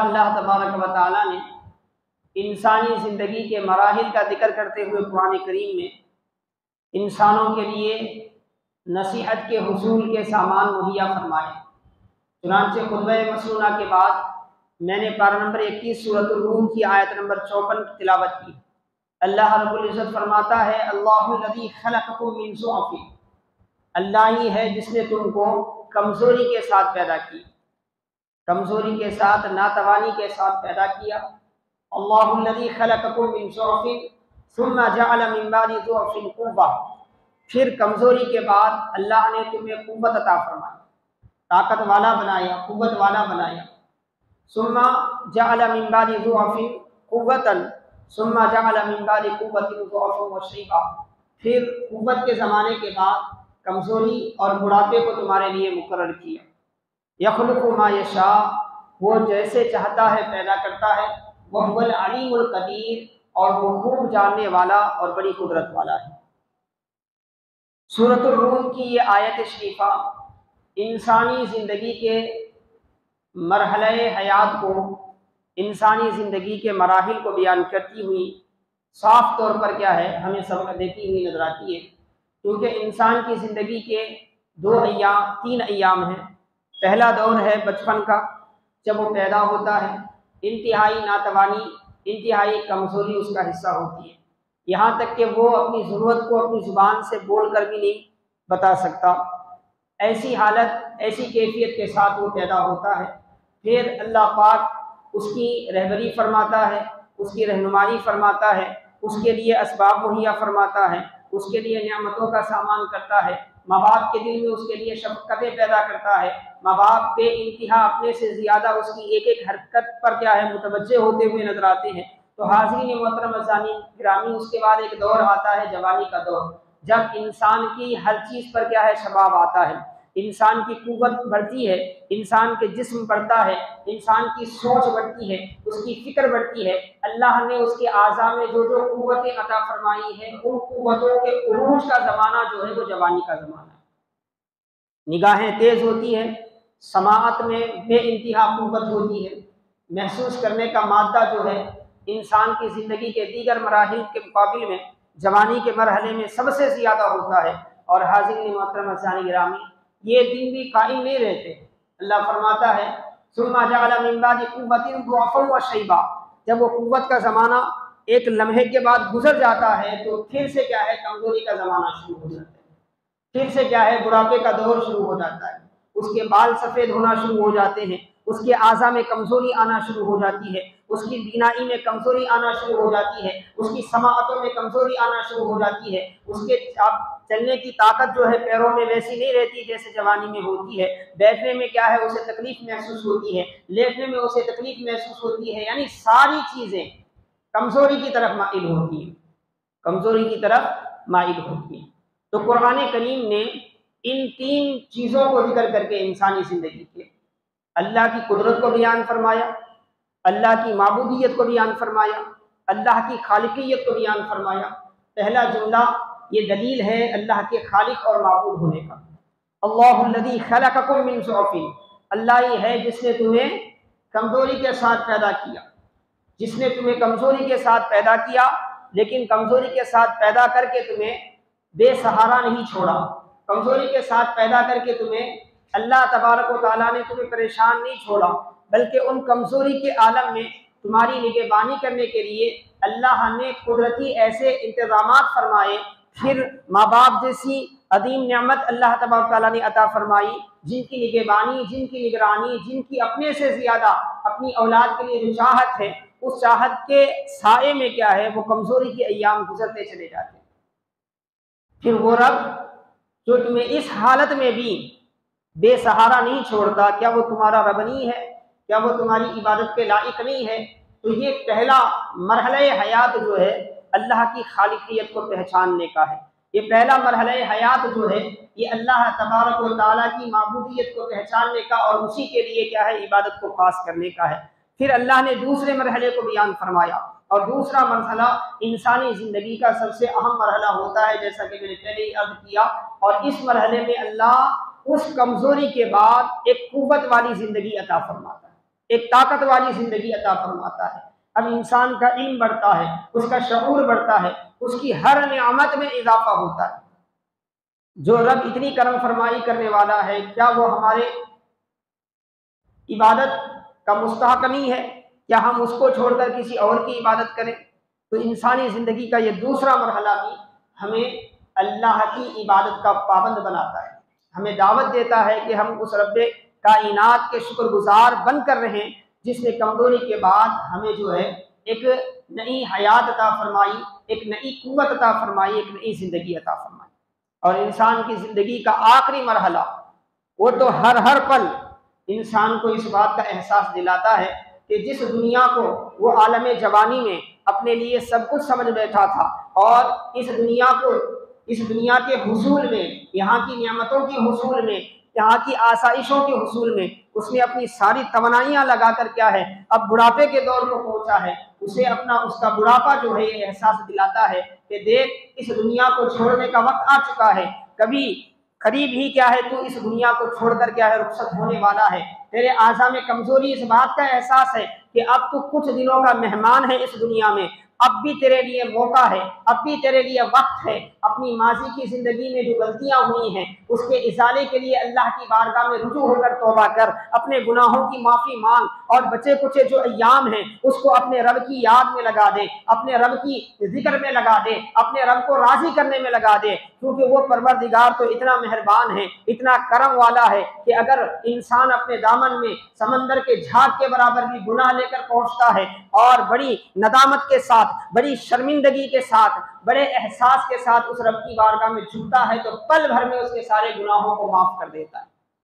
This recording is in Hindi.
अल्लाह तबारक व तआला ने इंसानी ज़िंदगी के मराहिल का जिक्र करते हुए कुरान करीम में इंसानों के लिए नसीहत के हुसूल के सामान मुहैया फरमाए। चुनांचे खुतबा मसनूना के बाद मैंने पारा नंबर 21 सूरतुल रूम की आयत नंबर 54 की तिलावत की। अल्लाह रब्बुल इज़्ज़त फरमाता है, अल्लाहुल्लज़ी खलक़कुम मिन ज़ुअफ़िन, अल्लाह ही है जिसने तुमको कमज़ोरी के साथ पैदा किया, कमज़ोरी के साथ, नातवानी के साथ पैदा किया। अल्लाहुल्लज़ी खलक़कुम मिन ज़ुअफ़िन सुम्मा जअल मिन बादि ज़ुअफ़िन क़ुव्वा, फिर कमज़ोरी के बाद अल्लाह ने तुम्हें क़ुव्वत अता फरमाई, ताकत वाला बनाया, क़ुव्वत वाला बनाया। सुम्मा जअल मिन बादि ज़ुअफ़िन क़ुव्वतन सुम्मा जअल मिन बादि क़ुव्वतिन ज़ुअफ़न व शैबा, फिर क़ुव्वत के ज़माने के बाद कमज़ोरी और बुढ़ापे को तुम्हारे लिए मुकर्रर किया। यख़्लुक़ु मा यशा, वो जैसे चाहता है पैदा करता है। वह हुवल अलीमुल क़दीर, और वो खूब जानने वाला और बड़ी कुदरत वाला है। सूरतुल रूम की ये आयत शरीफा इंसानी ज़िंदगी के मरहले हयात को, इंसानी ज़िंदगी के मराहिल को बयान करती हुई साफ तौर पर क्या है हमें सबक देती हुई नजर आती है। क्योंकि इंसान की ज़िंदगी के तीन अय्याम हैं। पहला दौर है बचपन का, जब वो पैदा होता है, इंतहाई नातवानी, इंतहाई कमज़ोरी उसका हिस्सा होती है। यहाँ तक कि वो अपनी ज़रूरत को अपनी ज़ुबान से बोल कर भी नहीं बता सकता। ऐसी हालत, ऐसी कैफियत के साथ वो पैदा होता है। फिर अल्लाह पाक उसकी रहबरी फरमाता है, उसकी रहनुमाई फरमाता है, उसके लिए असबाब मुहैया फरमाता है, उसके लिए नियामतों का सामान करता है। माँ बाप के दिल में उसके लिए शफ़क़तें पैदा करता है। माँ बाप बेइंतहा अपने से ज़्यादा उसकी एक एक हरकत पर क्या है मुतवज्जे होते हुए नजर आते हैं। तो हाज़रीन मोहतरम अज़ानीन गिरामी, उसके बाद एक दौर आता है जवानी का दौर, जब इंसान की हर चीज़ पर क्या है शबाब आता है, इंसान की कुव्वत बढ़ती है, इंसान के जिस्म बढ़ता है, इंसान की सोच बढ़ती है, उसकी फिक्र बढ़ती है। अल्लाह ने उसके आज़ा में जो जो कुव्वतें अता फरमाई है, उन कुव्वतों के उरूज का ज़माना जो है वो जवानी का ज़माना है। निगाहें तेज़ होती है, समाअत में बेइंतहा कुव्वत होती है, महसूस करने का मादा जो है इंसान की ज़िंदगी के दीगर मराहिल के मुकाबिल में जवानी के मरहले में सबसे ज़्यादा होता है। और हाज़िरीन मोहतरम अज़ानी गिरामी, ये दिन भी कायम नहीं रहते। अल्लाह फरमाता है, सुम्मा जअल मिन बादि क़ुव्वतिन ज़ुअफ़न व शैबा, जब वो कुव्वत का ज़माना एक लम्हे के बाद गुजर जाता है तो फिर से क्या है कमज़ोरी का ज़माना शुरू हो जाता है। फिर से क्या है बुढ़ापे का दौर शुरू हो जाता है। उसके बाल सफ़ेद होना शुरू हो जाते हैं, उसके आज़ा में कमज़ोरी आना शुरू हो जाती है, उसकी बीनाई में कमज़ोरी आना शुरू हो जाती है, उसकी समाअतों में कमज़ोरी आना शुरू हो जाती है। उसके चलने की ताकत जो है पैरों में वैसी नहीं रहती जैसे जवानी में होती है। बैठने में क्या है उसे तकलीफ़ महसूस होती है, लेटने में उसे तकलीफ़ महसूस होती है। यानी सारी चीज़ें कमज़ोरी की तरफ माइल होती हैं, कमज़ोरी की तरफ माइल होती हैं। तो कुरान करीम ने इन तीन चीज़ों को जिक्र करके इंसानी ज़िंदगी के अल्लाह की कुदरत को बयान फरमाया, अल्लाह की माबूदियत को बयान फरमाया, अल्लाह की खालिकियत को बयान फरमाया। पहला जुमला ये दलील है अल्लाह के खालिक और माबूद होने का। अल्लाहुल्लज़ी खलक़कुम मिन ज़ुअफ़िन, अल्लाह ही है जिसने तुम्हें कमज़ोरी के साथ पैदा किया, जिसने तुम्हें कमज़ोरी के साथ पैदा किया, लेकिन कमज़ोरी के साथ पैदा करके तुम्हें बेसहारा नहीं छोड़ा। कमज़ोरी के साथ पैदा करके तुम्हें अल्लाह तबारक व तआला ने तुम्हें परेशान नहीं छोड़ा, बल्कि उन कमज़ोरी के आलम में तुम्हारी निगहबानी करने के लिए अल्लाह ने कुदरती ऐसे इंतज़ामात फरमाए। फिर माँ बाप जैसी अदीम नेमत अल्लाह तबारक व तआला ने अता फरमाई, जिनकी निगहबानी, जिनकी निगरानी, जिनकी अपने से ज़्यादा अपनी औलाद के लिए जो चाहत है, उस चाहत के साए में क्या है वो कमज़ोरी के अय्याम गुजरते चले जाते हैं। फिर वो रब जो तुम्हें इस हालत में भी बेसहारा नहीं छोड़ता, क्या वो तुम्हारा रब नहीं है? क्या वो तुम्हारी इबादत के लायक नहीं है? तो ये पहला मरहले हयात जो है अल्लाह की खालिकियत को पहचानने का है। ये पहला मरहले हयात जो है ये अल्लाह तबारक व तआला की माबूदियत को पहचानने का और उसी के लिए क्या है इबादत को खास करने का है। फिर अल्लाह ने दूसरे मरहले को बयान फरमाया, और दूसरा मरहला इंसानी ज़िंदगी का सबसे अहम मरहला होता है, जैसा कि मैंने पहले ही अर्ज़ किया। और इस मरहले में अल्लाह उस कमज़ोरी के बाद एक कुव्वत वाली ज़िंदगी अता फरमाता है, एक ताकत वाली ज़िंदगी अता फरमाता है। अब इंसान का इल्म बढ़ता है, उसका शऊर बढ़ता है, उसकी हर नियामत में इजाफा होता है। जो रब इतनी करम फरमाई करने वाला है, क्या वो हमारे इबादत का मुस्तहक नहीं है? क्या हम उसको छोड़कर किसी और की इबादत करें? तो इंसानी ज़िंदगी का ये दूसरा मरहला भी हमें अल्लाह की इबादत का पाबंद बनाता है, हमें दावत देता है कि हम उस रब्बे कायनात के शुक्रगुजार बन कर रहें, जिसने कमज़ोरी के बाद हमें जो है एक नई हयात अता फरमाई, एक नई कुव्वत अता फरमाई, एक नई ज़िंदगी अता फरमाई। और इंसान की ज़िंदगी का आखिरी मरहला वो तो हर पल इंसान को इस बात का एहसास दिलाता है कि जिस दुनिया को वो आलम जवानी में अपने लिए सब कुछ समझ बैठा था, और इस दुनिया के हुसूल में, यहाँ की नियामतों के हुसूल में, यहाँ की आसाइशों के हुसूल में उसने अपनी सारी तमन्नाइयाँ लगाकर क्या है अब बुढ़ापे के दौर को पहुँचा है, उसे उसका बुढ़ापा जो है ये एहसास दिलाता है कि देख, इस दुनिया को छोड़ने का वक्त आ चुका है, कभी करीब ही क्या है तू इस दुनिया को छोड़कर क्या है रुखसत होने वाला है। तेरे आज़ा में कमजोरी इस बात का एहसास है कि अब तू कुछ दिनों का मेहमान है इस दुनिया में, अब भी तेरे लिए मौका है, अब भी तेरे लिए वक्त है। अपनी माजी की ज़िंदगी में जो गलतियां हुई हैं उसके इजाले के लिए अल्लाह की बारगाह में रुजू होकर तौबा कर, अपने गुनाहों की माफ़ी मांग, और बचे कुचे जो अय्याम हैं उसको अपने रब की याद में लगा दे, अपने रब की जिक्र में लगा दे, अपने रब को राज़ी करने में लगा दे, क्योंकि वो परवरदिगार तो इतना मेहरबान है, इतना करम वाला है कि अगर इंसान अपने दामन में समंदर के झाग के बराबर भी गुनाह लेकर पहुंचता है और बड़ी नदामत के साथ, बड़ी शर्मिंदगी के साथ, बड़े एहसास के साथ उस रब की बारगाह में झुकता है, तो पल भर में उसके सारे गुनाहों को माफ कर देता है।